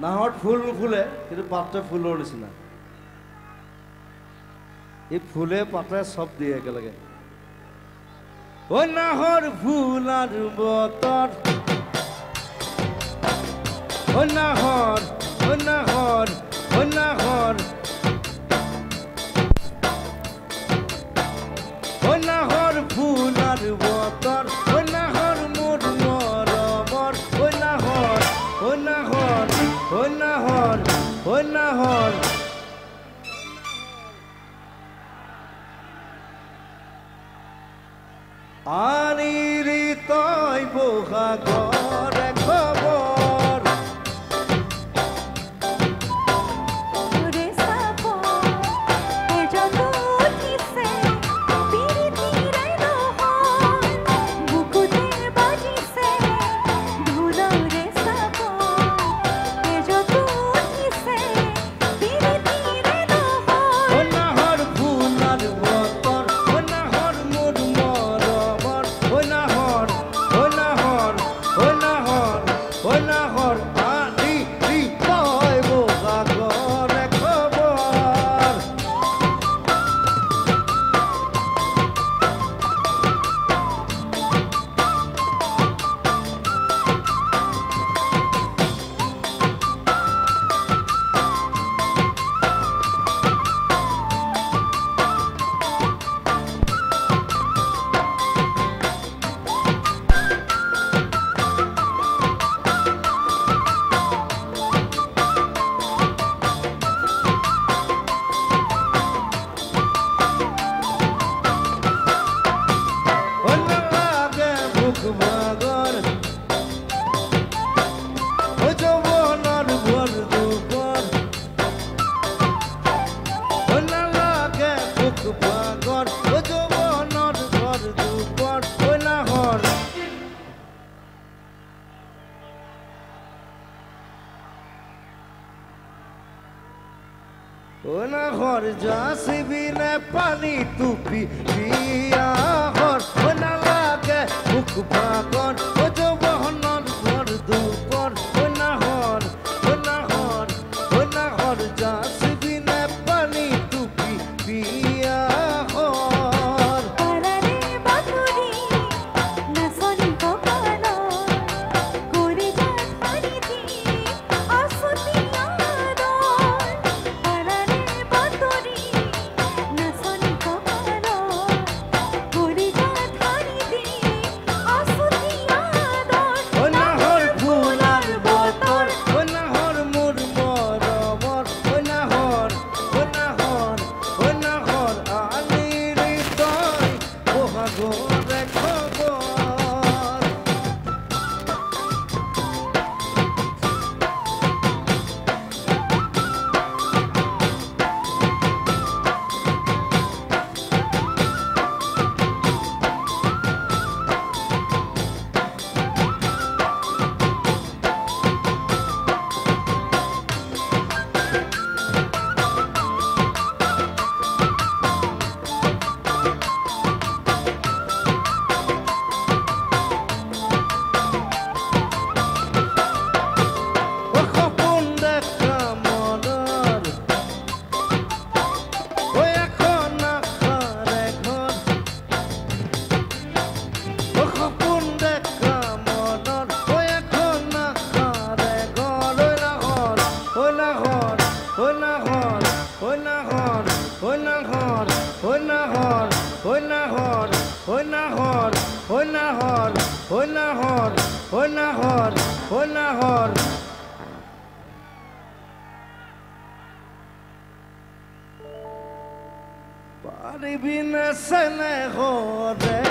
নাহত ফুল নুফুলে কিন্তু পাতে ফুলৰ নিচিনা এই ফুলে পাতে চব দিয়ে একেলগে ঐ নাহৰ ফুল আৰু বতৰ ঐ নাহৰ ঐ নাহৰ ঐ নাহৰ ঐ নাহৰ ফুল আৰু বতৰ ঐ নাহৰ মোৰ মৰমৰ ঐ নাহৰ ঐ নাহৰ ঐ নাহৰ ঐ নাহৰ আনিৰি তই বহাগৰে খবৰ Onahor jasibine pani tupi piyahor onalage mukbagon ojo bohonor bor dupor onahor onahor onahor jasibine pani tupi piyahor parare bakuri nasoni kokano kuri jatari di asuti onahor paribina sene hore